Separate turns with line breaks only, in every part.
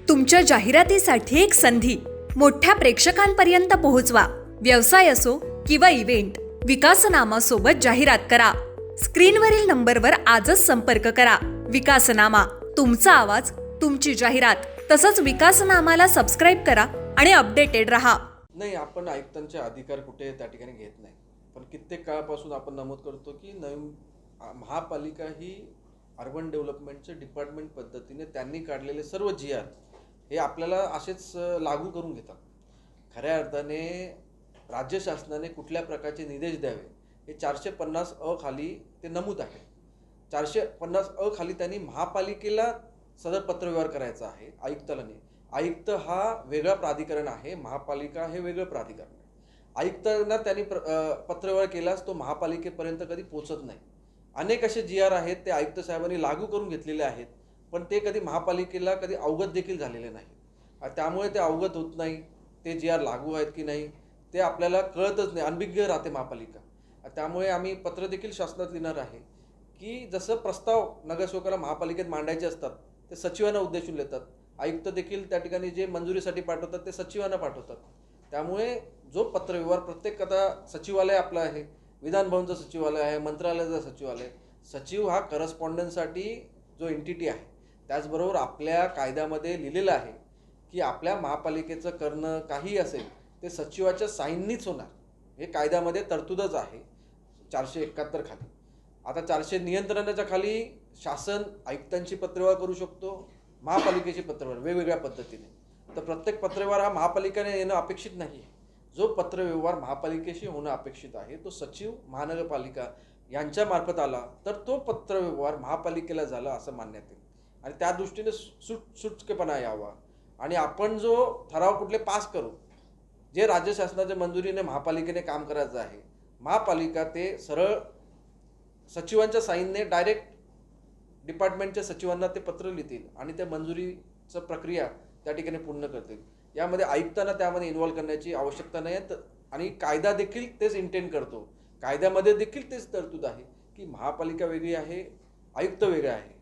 तुमच्या जाहिरातीसाठी एक संधी मोठ्या प्रेक्षकांपर्यंत पोहोचवा. व्यवसाय असो किंवा इव्हेंट, विकासनामा सोबत जाहिरात करा. स्क्रीनवरील नंबरवर आजच संपर्क करा. विकासनामा, तुमचा आवाज, तुमची जाहिरात. तसंच विकासनामाला सबस्क्राईब करा आणि अपडेटेड रहा.
नाही, आपण आयुक्तांचे अधिकार कुठे त्या ठिकाणी घेत नाही, पण कित्येक काळापासून आपण नमूद करतो की नवीन महापालिका ही अर्बन डेव्हलपमेंटचे डिपार्टमेंट पद्धतीने त्यांनी काढलेले सर्व GR हे आपल्याला असेच लागू करून घेतात. खऱ्या अर्थाने राज्य शासनाने कुठल्या प्रकारचे निर्देश द्यावे हे 450 खाली ते नमूद आहे. 450 खाली त्यांनी महापालिकेला सदर पत्रव्यवहार करायचा आहे, आयुक्ताला नाही. आयुक्त हा वेगळा प्राधिकरण आहे, महापालिका हे वेगळं प्राधिकरण आहे. आयुक्तांना त्यांनी पत्रव्यवहार केलास तो महापालिकेपर्यंत कधी पोचत नाही. अनेक असे GR आहेत ते आयुक्त साहेबांनी लागू करून घेतलेले आहेत, पण ते कधी महापालिकेला कधी अवगत देखील झालेले नाही. त्यामुळे ते अवगत होत नाही, ते GR लागू आहेत की नाही ते आपल्याला कळतच नाही, अनभिज्ञ राहते महापालिका. त्यामुळे आम्ही पत्र देखील शासनात लिहिणार आहे की जसं प्रस्ताव नगरसेवकाला महापालिकेत मांडायचे असतात ते सचिवांना उद्देशून लिहितात. आयुक्त देखील त्या ठिकाणी जे मंजुरीसाठी पाठवतात ते सचिवांना पाठवतात. त्यामुळे जो पत्रव्यवहार प्रत्येक आता सचिवालय आपलं आहे, विधान भवनचं सचिवालय आहे, मंत्रालयाचं सचिवालय, सचिव हा करस्पॉन्डन्ससाठी जो एंटिटी आहे. त्याचबरोबर आपल्या कायद्यामध्ये लिहिलेलं आहे की आपल्या महापालिकेचं करणं काही असेल ते सचिवाच्या साईननीच होणार. हे कायद्यामध्ये तरतूदच आहे 471 खाली. आता 400 नियंत्रणाच्या खाली शासन आयुक्तांची पत्रव्यवहार करू शकतो, महापालिकेची पत्रव्यवहार वेगवेगळ्या पद्धतीने. तर प्रत्येक पत्रव्यवहार हा महापालिकेने येणं अपेक्षित नाही आहे. जो पत्रव्यवहार महापालिकेशी होणं अपेक्षित आहे तो सचिव महानगरपालिका यांच्या मार्फत आला तर तो पत्रव्यवहार महापालिकेला झाला असं मानण्यात येईल. आणि त्या दृष्टीने सुटकेपणा यावा. आणि आपण जो ठराव कुठले पास करू जे राज्य शासनाच्या मंजुरीने महापालिकेने काम करायचं आहे, महापालिका ते सरळ सचिवांच्या साईनने डायरेक्ट डिपार्टमेंटच्या सचिवांना ते पत्र लिहितील आणि त्या मंजुरीचं प्रक्रिया त्या ठिकाणी पूर्ण करतील. यामध्ये आयुक्तांना त्यामध्ये इन्व्हॉल्व करण्याची आवश्यकता नाही आहे. आणि कायदा देखील तेच इंटेंड करतो. कायद्यामध्ये देखील तेच तरतूद आहे की महापालिका वेगळी आहे, आयुक्त वेगळे आहे.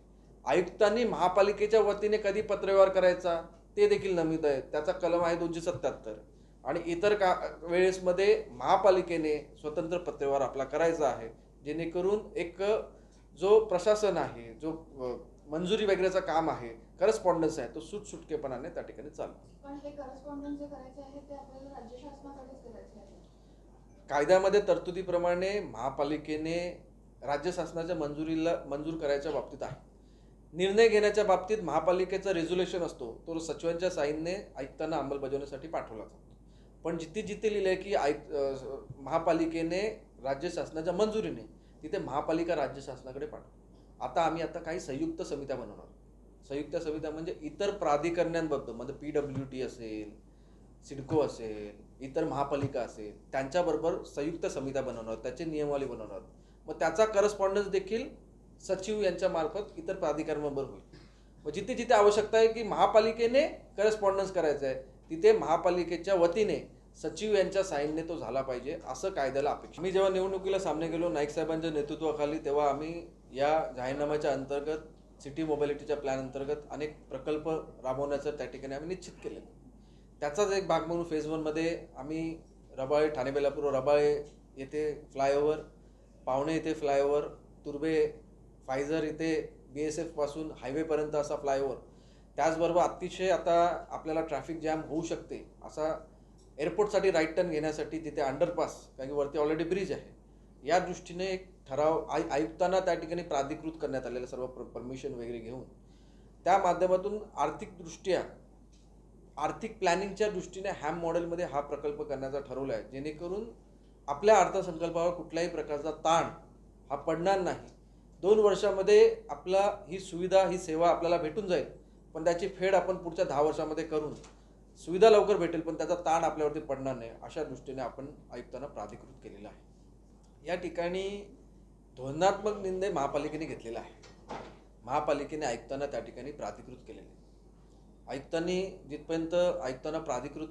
आयुक्तांनी महापालिकेच्या वतीने कधी पत्रव्यवहार करायचा ते देखील नमूद आहे. त्याचा कलम आहे 277. आणि इतर वेळेसमध्ये महापालिकेने स्वतंत्र पत्रव्यवहार आपला करायचा आहे, जेणेकरून एक जो प्रशासन आहे, जो मंजुरी वगैरेचं काम आहे, करस्पॉन्डन्स आहे, तो सुटकेपणाने त्या ठिकाणी चालतो.
पण हे करस्पॉन्डन्स जे करायचे आहे ते आपल्याला राज्य शासनाकडेच करायचे आहे.
कायद्यामध्ये तरतुदीप्रमाणे महापालिकेने राज्य शासनाच्या मंजूर करायच्या बाबतीत आहे. निर्णय घेण्याच्या बाबतीत महापालिकेचा रेझोल्युशन असतो, तो सचिवांच्या साईनने आयुक्तांना अंमलबजावणीसाठी पाठवला जातो. पण जिथे लिहिलं आहे की महापालिकेने राज्य शासनाच्या मंजुरीने, तिथे महापालिका राज्य शासनाकडे पाठवतो. आम्ही काही संयुक्त समित्या बनवणार. संयुक्त समित्या म्हणजे इतर प्राधिकरणांबद्दल, म्हणजे PWD असेल, सिडको असेल, इतर महापालिका असेल, त्यांच्याबरोबर संयुक्त समित्या बनवणार, त्याचे नियमावली बनवणार. मग त्याचा करस्पॉन्डन्स देखील सचिव यांच्या मार्फत इतर प्राधिकरणाबरोबर होईल. मग जिथे आवश्यकता आहे की महापालिकेने करस्पॉन्डन्स करायचं आहे तिथे महापालिकेच्या वतीने सचिव यांच्या साईनने तो झाला पाहिजे असं कायद्याला अपेक्षा. मी जेव्हा निवडणुकीला सामने गेलो नाईक साहेबांच्या नेतृत्वाखाली, तेव्हा आम्ही या जाहीरनाम्याच्या अंतर्गत सिटी मोबिलिटीच्या प्लॅन अंतर्गत अनेक प्रकल्प राबवण्याचं त्या ठिकाणी आम्ही निश्चित केले. त्याचाच एक भाग म्हणून फेज 1मध्ये आम्ही रबाळे, ठाणे बेलापूर रबाळे येथे फ्लायओव्हर, पावणे येथे फ्लायओव्हर, तुर्बे फायझर इथे BSF पासून हायवेपर्यंत असा फ्लायओव्हर, त्याचबरोबर अतिशय आता आपल्याला ट्रॅफिक जॅम होऊ शकते असा एअरपोर्टसाठी राईट टर्न घेण्यासाठी तिथे अंडरपास, कारण की वरती ऑलरेडी ब्रिज आहे, या दृष्टीने एक ठराव आयुक्तांना त्या ठिकाणी प्राधिकृत करण्यात आलेलं, सर्व परमिशन वगैरे घेऊन त्या माध्यमातून आर्थिक प्लॅनिंगच्या दृष्टीने हॅम मॉडेलमध्ये हा प्रकल्प करण्याचा ठरवला आहे, जेणेकरून आपल्या अर्थसंकल्पावर कुठल्याही प्रकारचा ताण हा पडणार नाही. 2 वर्षामध्ये आपला ही सुविधा, ही सेवा आपल्याला भेटून जाईल, पण त्याची फेड आपण पुढच्या 10 वर्षामध्ये करून सुविधा लवकर भेटेल पण त्याचा ताण आपल्यावरती पडणार नाही, अशा दृष्टीने आपण आयुक्तांना प्राधिकृत केलेला आहे. या ठिकाणी धोरणात्मक निर्णय महापालिकेने घेतलेला आहे. महापालिकेने आयुक्तांना त्या ठिकाणी प्राधिकृत केलेले. आयुक्तांनी जिथपर्यंत आयुक्तांना प्राधिकृत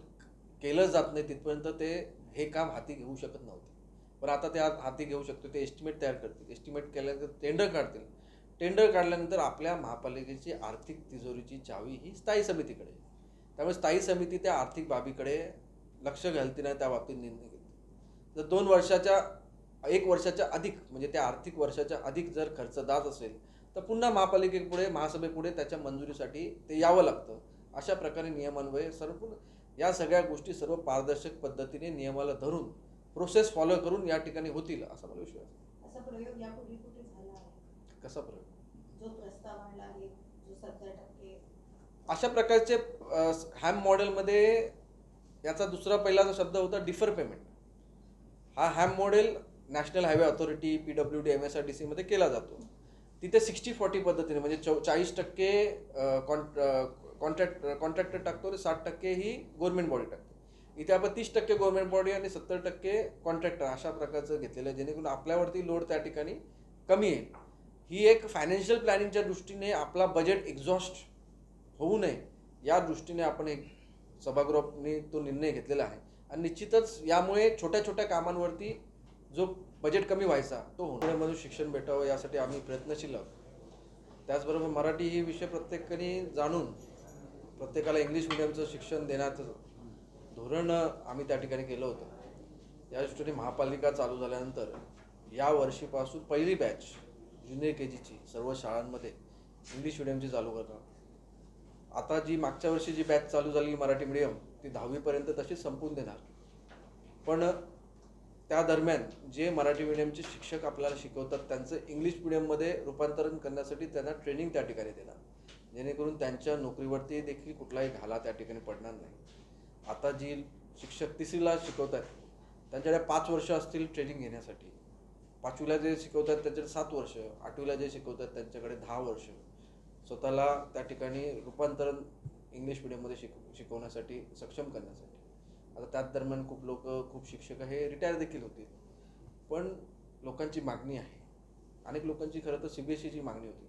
केलं जात नाही तिथपर्यंत ते हे काम हाती घेऊ शकत नव्हते. पण आता ते हाती घेऊ शकतो. ते एस्टिमेट तयार करतील, एस्टिमेट केल्यानंतर टेंडर काढतील, टेंडर काढल्यानंतर आपल्या महापालिकेची आर्थिक तिजोरीची चावी ही स्थायी समितीकडे त्यामुळे स्थायी समिती त्या आर्थिक बाबीकडे लक्ष घालती नाही, त्या बाबतीत निर्णय घेते. जर 2 वर्षाच्या 1 वर्षाच्या अधिक म्हणजे त्या आर्थिक वर्षाच्या अधिक जर खर्च जात असेल तर पुन्हा महापालिकेपुढे महासभेपुढे त्याच्या मंजुरीसाठी ते यावं लागतं. अशा प्रकारे नियमान्वये सर्व या सगळ्या गोष्टी सर्व पारदर्शक पद्धतीने नियमाला धरून प्रोसेस फॉलो करून या ठिकाणी होतील असा मला विश्वास आहे.
असा प्रयोग यापूर्वी कुठे झाला आहे?
कसा प्रयोग?
जो प्रस्ताव आणला आहे, जो 70%
अशा प्रकारचे हॅम मॉडेलमध्ये याचा दुसरा पहिला शब्द होता डिफर पेमेंट. हा ham model national highway authority PWD MSRDC मध्ये केला जातो. तिथे 60-40 पद्धतीने म्हणजे 40% कॉन्ट्रॅक्टर टाकतो आणि 60% ही गव्हर्नमेंट बॉडी टाकते. इथे आपण 30% गव्हर्नमेंट बॉडी आणि 70% कॉन्ट्रॅक्टर अशा प्रकारचं घेतलेलं आहे, जेणेकरून आपल्यावरती लोड त्या ठिकाणी कमी येईल. ही एक फायनान्शियल प्लॅनिंगच्या दृष्टीने आपला बजेट एक्झॉस्ट होऊ नये या दृष्टीने आपण एक सभागृहाने तो निर्णय घेतलेला आहे. आणि निश्चितच यामुळे छोट्या छोट्या कामांवरती जो बजेट कमी व्हायचा तो होण्यामधून शिक्षण भेटावं यासाठी आम्ही प्रयत्नशील आहोत. त्याचबरोबर मराठी ही विषय प्रत्येकाने जाणून प्रत्येकाला इंग्लिश मिडियमचं शिक्षण देण्याचं धोरण आम्ही त्या ठिकाणी केलं होतं. या दृष्टीने महापालिका चालू झाल्यानंतर या वर्षीपासून पहिली बॅच ज्युनियर KGची सर्व शाळांमध्ये इंग्लिश मिडियमची चालू करणार. आता जी मागच्या वर्षी जी बॅच चालू झाली मराठी मीडियम ती 10वीपर्यंत तशी संपून देणार. पण त्या दरम्यान जे मराठी मीडियमचे शिक्षक आपल्याला शिकवतात त्यांचं इंग्लिश मिडियममध्ये रूपांतरण करण्यासाठी त्यांना ट्रेनिंग त्या ठिकाणी देणार, जेणेकरून त्यांच्या नोकरीवरती देखील कुठलाही घाला त्या ठिकाणी पडणार नाही. आता जी शिक्षक 3रीला शिकवत आहेत त्यांच्याकडे 5 वर्ष असतील ट्रेनिंग घेण्यासाठी. 5वीला जे शिकवतात त्यांच्याकडे 7 वर्ष, 8वीला जे शिकवतात त्यांच्याकडे 10 वर्ष स्वतःला त्या ठिकाणी रूपांतरण इंग्लिश मिडियममध्ये शिकवण्यासाठी सक्षम करण्यासाठी. आता त्याच दरम्यान खूप शिक्षक हे रिटायर देखील होतील. पण लोकांची मागणी आहे. अनेक लोकांची खरं तर CBSEची मागणी होती.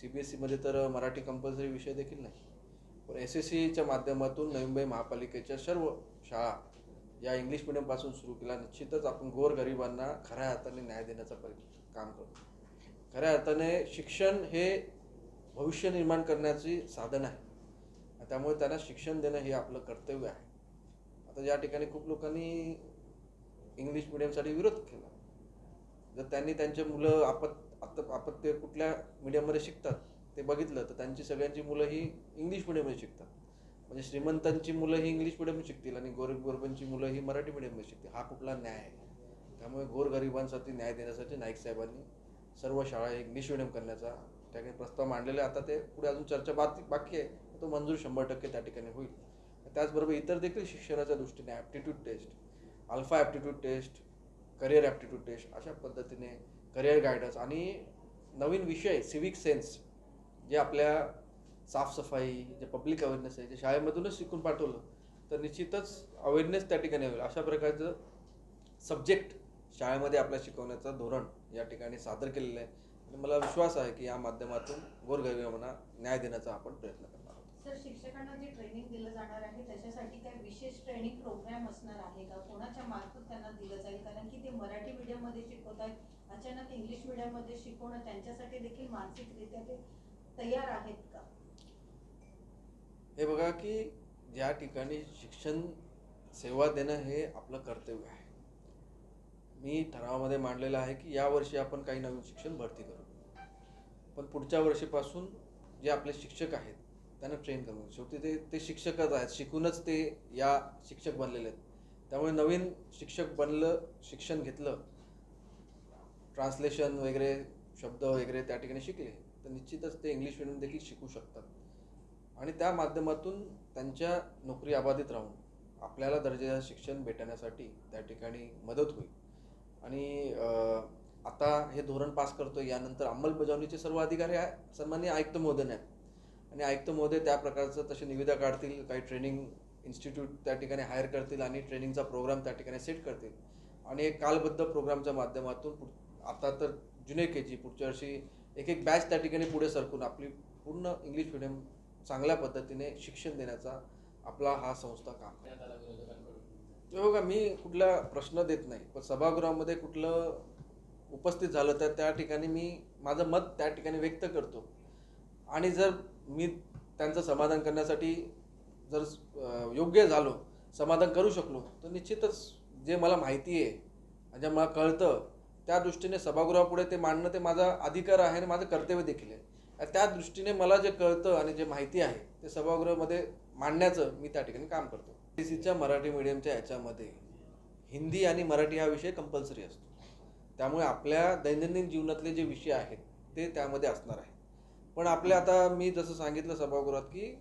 CBSEमध्ये तर मराठी कंपल्सरी विषय देखील नाही. पण SSCच्या माध्यमातून नवी मुंबई महापालिकेच्या सर्व शाळा या इंग्लिश मिडियमपासून सुरू केला. निश्चितच आपण गोरगरिबांना खऱ्या अर्थाने न्याय देण्याचं काम करतो. खऱ्या अर्थाने शिक्षण हे भविष्य निर्माण करण्याची साधन आहे. त्यामुळे त्यांना शिक्षण देणं हे आपलं कर्तव्य आहे. आता या ठिकाणी खूप लोकांनी इंग्लिश मिडियमसाठी विरोध केला. जर त्यांनी त्यांचे मुलं आपत्य कुठल्या मिडियममध्ये शिकतात ते बघितलं तर त्यांची सगळ्यांची मुलं ही इंग्लिश मिडियममध्ये शिकतात. म्हणजे श्रीमंतांची मुलं ही इंग्लिश मिडियम शिकतील आणि गोरगरिबांची मुलं ही मराठी मिडियममध्ये शिकतील. हा कुठला न्याय आहे? त्यामुळे गोरगरिबांसाठी न्याय देण्यासाठी नाईक साहेबांनी सर्व शाळा इंग्लिश मिडियम करण्याचा त्याकडे प्रस्ताव मांडलेला आहे. आता ते पुढे अजून चर्चा बाकी आहे. तो मंजूर 100% त्या ठिकाणी होईल. त्याचबरोबर इतर देखील शिक्षणाच्या दृष्टीने aptitude test, alpha aptitude test, career aptitude test अशा पद्धतीने करिअर गायडन्स आणि नवीन विषय सिविक सेन्स जे आपल्या साफसफाई जे पब्लिक अवेअरनेस आहे जे शाळेमधूनच शिकून पाठवलं तर निश्चितच अवेअरनेस त्या ठिकाणी होईल. अशा प्रकारचं सब्जेक्ट शाळेमध्ये आपल्या शिकवण्याचं धोरण या ठिकाणी सादर केलेलं आहे. आणि मला विश्वास आहे की या माध्यमातून गोरगरिबांना न्याय देण्याचा आपण प्रयत्न करणार आहोत.
सर, शिक्षकांना जे ट्रेनिंग दिलं जाणार आहे त्याच्यासाठी काय विशेष ट्रेनिंग प्रोग्राम असणार आहे का? कोणाच्या मार्फत त्यांना दिलं जाईल? कारण की ते मराठी मीडियममध्ये शिकवत आहेत, अचानक इंग्लिश मीडियममध्ये शिकवणं त्यांच्यासाठी देखील मानसिकरित्या ते तयार आहेत का?
हे बघा की ज्या ठिकाणी शिक्षण सेवा देणं हे आपलं कर्तव्य आहे. मी ठरावामध्ये मांडलेलं आहे की यावर्षी आपण काही नवीन शिक्षण भरती करू, पण पुढच्या वर्षीपासून जे आपले शिक्षक आहेत त्यांना ट्रेन करू. शेवटी ते शिक्षकच आहेत, शिकूनच ते या शिक्षक बनलेले आहेत. त्यामुळे नवीन शिक्षक बनलं, शिक्षण घेतलं, ट्रान्सलेशन वगैरे शब्द वगैरे त्या ठिकाणी शिकले तर निश्चितच ते इंग्लिश मिडियम देखील शिकू शकतात. आणि त्या माध्यमातून त्यांच्या नोकरी अबाधित राहून आपल्याला दर्जाचं शिक्षण भेटण्यासाठी त्या ठिकाणी मदत होईल. आणि आता हे धोरण पास करतो यानंतर अंमलबजावणीचे सर्व अधिकारी सन्माननीय आयुक्त महोदय आहेत. आणि आयुक्त महोदय त्या प्रकारचं तशी निविदा काढतील, काही ट्रेनिंग इन्स्टिट्यूट त्या ठिकाणी हायर करतील आणि ट्रेनिंगचा प्रोग्राम त्या ठिकाणी सेट करतील. आणि एक कालबद्ध प्रोग्रामच्या माध्यमातून आता तर ज्युनियर KG पुढच्या वर्षी एक बॅच त्या ठिकाणी पुढे सरकून आपली पूर्ण इंग्लिश मिडियम चांगल्या पद्धतीने शिक्षण देण्याचा आपला हा संस्था काम करतो. हो का, मी कुठला प्रश्न देत नाही, पण सभागृहामध्ये कुठलं उपस्थित झालं तर त्या ठिकाणी मी माझं मत त्या ठिकाणी व्यक्त करतो. आणि जर मी त्यांचं समाधान करण्यासाठी जर योग्य झालो, समाधान करू शकलो, तर निश्चितच जे मला माहिती आहे, जे मला कळतं, त्या दृष्टीने सभागृहापुढे ते मांडणं ते माझा अधिकार आहे आणि माझं कर्तव्य देखील आहे. त्या दृष्टीने मला जे कळतं आणि जे माहिती आहे ते सभागृहामध्ये मांडण्याचं मी त्या ठिकाणी काम करतो. CCच्या मराठी मीडियमच्या याच्यामध्ये हिंदी आणि मराठी हा विषय कंपल्सरी असतो. त्यामुळे आपल्या दैनंदिन जीवनातले जे विषय आहेत ते त्यामध्ये असणार आहे. पण आपल्या आता मी जसं सांगितलं सभागृहात की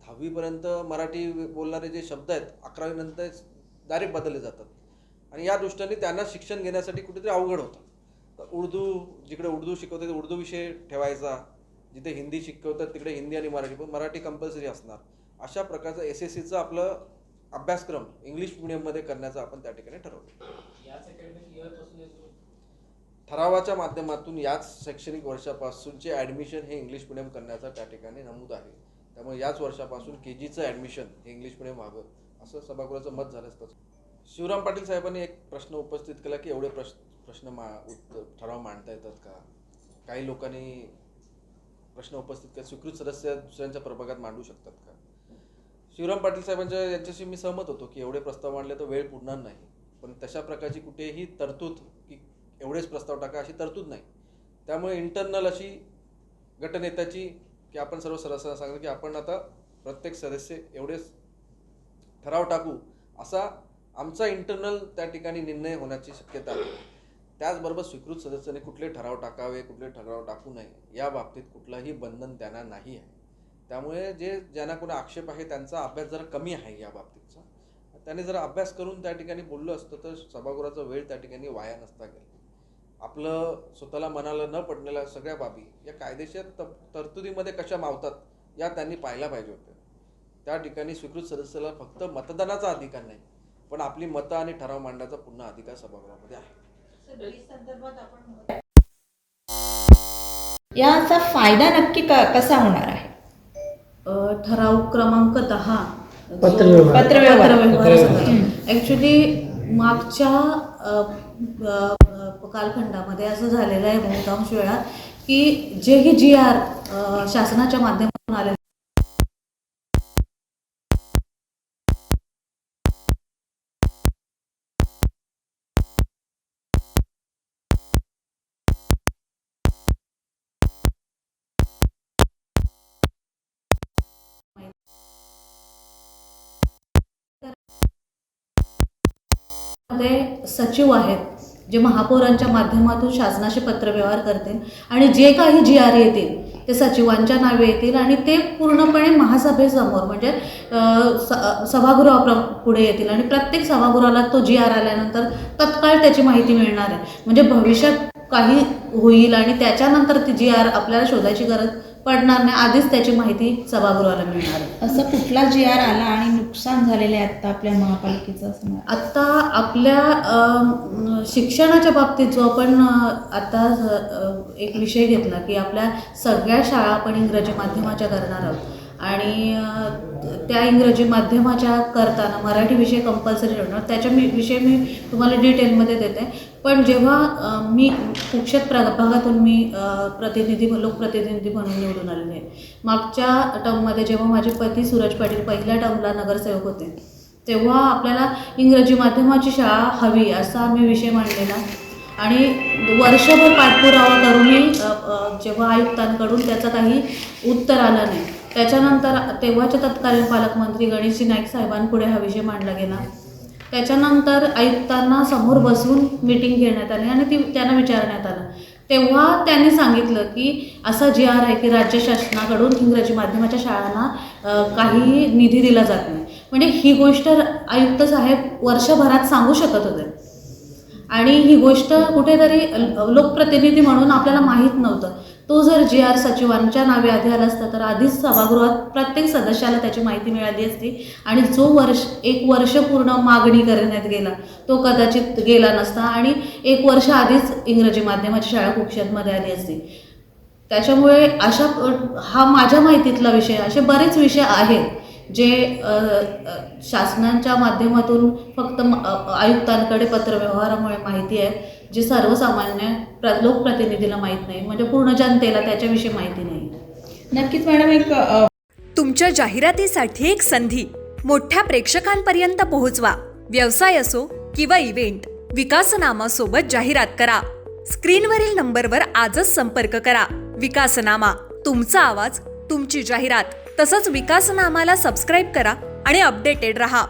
10वीपर्यंत मराठी बोलणारे जे शब्द आहेत 11वीनंतर डायरेक्ट बदलले जातात आणि या दृष्टीने त्यांना शिक्षण घेण्यासाठी कुठेतरी अवघड होतं. तर जिकडे उर्दू शिकवतात ते उर्दू विषय ठेवायचा, जिथे हिंदी शिकवतात तिकडे हिंदी आणि मराठी, पण मराठी कंपल्सरी असणार. अशा प्रकारचं SSCचं आपलं अभ्यासक्रम इंग्लिश मीडियममध्ये करण्याचं आपण त्या ठिकाणी ठरवलं. ठरावाच्या माध्यमातून याच शैक्षणिक वर्षापासूनचे ॲडमिशन हे इंग्लिश मिडियम करण्याचा त्या ठिकाणी नमूद आहे. त्यामुळे याच वर्षापासून KGचं ॲडमिशन हे इंग्लिश मिडियम व्हावं असं सभागृहाचं मत झालं असतं. शिवराम पाटील साहेबांनी एक प्रश्न उपस्थित केला की एवढे प्रश्न ठराव मांडता येतात का? काही लोकांनी प्रश्न उपस्थित केला, स्वीकृत सदस्य दुसऱ्यांच्या प्रभागात मांडू शकतात का? शिवराम पाटील साहेबांच्या यांच्याशी मी सहमत होतो की एवढे प्रस्ताव मांडले तर वेळ पुरणार नाही, पण तशा प्रकारची कुठेही तरतूद की एवढेच प्रस्ताव टाका अशी तरतूद नाही. त्यामुळे इंटरनल अशी गटनेत्याची की आपण सर्व सदस्यांना सांगतो की आपण आता प्रत्येक सदस्य एवढेच ठराव टाकू असा आमचा इंटरनल त्या ठिकाणी निर्णय होण्याची शक्यता आहे. त्याचबरोबर स्वीकृत सदस्यांनी कुठले ठराव टाकावे, कुठले ठराव टाकू नये या बाबतीत कुठलंही बंधन त्यांना नाही आहे. त्यामुळे ज्यांना कोणी आक्षेप आहे त्यांचा अभ्यास जरा कमी आहे या बाबतीतचा. त्यांनी जर अभ्यास करून त्या ठिकाणी बोललं असतं तर सभागृहाचा वेळ त्या ठिकाणी वाया नसता गेला. आपलं स्वतःला मनाला न पडलेल्या सगळ्या बाबी या कायदेशीर तरतुदीमध्ये कशा मावतात या त्यांनी पाहायला पाहिजे होत्या. त्या ठिकाणी स्वीकृत सदस्याला फक्त मतदानाचा अधिकार नाही, पण आपली मतं आणि ठराव मांडण्याचा पुन्हा अधिकार सभागृहामध्ये आहे.
याचा फायदा नक्की कसा होणार आहे?
ठराव क्रमांक 10
पत्रव्यवहार
ॲक्च्युली मागच्या कालखंडामध्ये असं झालेलं आहे बहुतांश वेळा की जेही GR शासनाच्या माध्यमातून आले सचिव आहेत जे महापौरांच्या माध्यमातून शासनाशी पत्रव्यवहार करतील आणि जे काही GR येतील ते सचिवांच्या नावे येतील आणि ते पूर्णपणे महासभेसमोर म्हणजे सभागृहापुढे येतील आणि प्रत्येक सभागृहाला तो GR आल्यानंतर तत्काळ त्याची माहिती मिळणार आहे. म्हणजे भविष्यात काही होईल आणि त्याच्यानंतर ती GR आपल्याला शोधायची गरज पडणार नाही, आधीच त्याची माहिती सभागृहाला मिळणार आहे.
असं कुठला GR आला आणि नुकसान झालेलं आहे आत्ता आपल्या महापालिकेचं असं?
आत्ता आपल्या शिक्षणाच्या बाबतीत जो आपण आता एक विषय घेतला की आपल्या सगळ्या शाळा आपण इंग्रजी माध्यमाच्या करणार आहोत आणि त्या इंग्रजी माध्यमाच्या करताना मराठी विषय कंपल्सरी ठेवणार, त्याच्या विषय मी तुम्हाला डिटेलमध्ये देते. पण जेव्हा मी कुक्षेत्र प्रभागातून मी लोकप्रतिनिधी म्हणून निवडून आलेले आहे, मागच्या टर्ममध्ये जेव्हा माझे पती सूरज पाटील पहिल्या टर्मला नगरसेवक होते तेव्हा आपल्याला इंग्रजी माध्यमाची शाळा हवी असा आम्ही विषय मांडलेला आणि वर्षभर पाठपुरावा करूनही जेव्हा आयुक्तांकडून त्याचं काही उत्तर आलं नाही, त्याच्यानंतर तेव्हाचे तत्कालीन पालकमंत्री गणेशजी नाईक साहेबांपुढे हा विषय मांडला गेला. त्याच्यानंतर आयुक्तांना समोर बसवून मीटिंग घेण्यात आली आणि त्यांना विचारण्यात आलं. तेव्हा त्यांनी सांगितलं की असा GR आहे की राज्य शासनाकडून इंग्रजी माध्यमाच्या शाळांना काही निधी दिला जात नाही. म्हणजे ही गोष्ट आयुक्त साहेब वर्षभरात सांगू शकत होते आणि ही गोष्ट कुठेतरी लोकप्रतिनिधी म्हणून आपल्याला माहीत नव्हतं. तो जर GR सचिवांच्या नावे आधी आला असता तर आधीच सभागृहात प्रत्येक सदस्याला त्याची माहिती मिळाली असती आणि जो एक वर्ष पूर्ण मागणी करण्यात गेला तो कदाचित गेला नसता आणि 1 वर्ष आधीच इंग्रजी माध्यमाची शाळा कुक्षेत्रमध्ये आली असती. त्याच्यामुळे हा माझ्या माहितीतला विषय, असे बरेच विषय आहेत जे शासनाच्या माध्यमातून फक्त आयुक्तांकडे पत्रव्यवहारामुळे माहिती आहे, जे सर्वसामान्य लोकप्रतिनिधीला माहीत नाही, म्हणजे पूर्ण जनतेला त्याच्याविषयी माहिती नाही.
नक्कीच मॅडम,
तुमच्या जाहिरातीसाठी एक संधी. मोठ्या प्रेक्षकांपर्यंत पोहोचवा. व्यवसाय असो किंवा इव्हेंट, विकासनामासोबत जाहिरात करा. स्क्रीनवरील नंबरवर आजच संपर्क करा. विकासनामा, तुमचा आवाज, तुमची जाहिरात. तसंच विकासनामाला सबस्क्राईब करा आणि अपडेटेड रहा.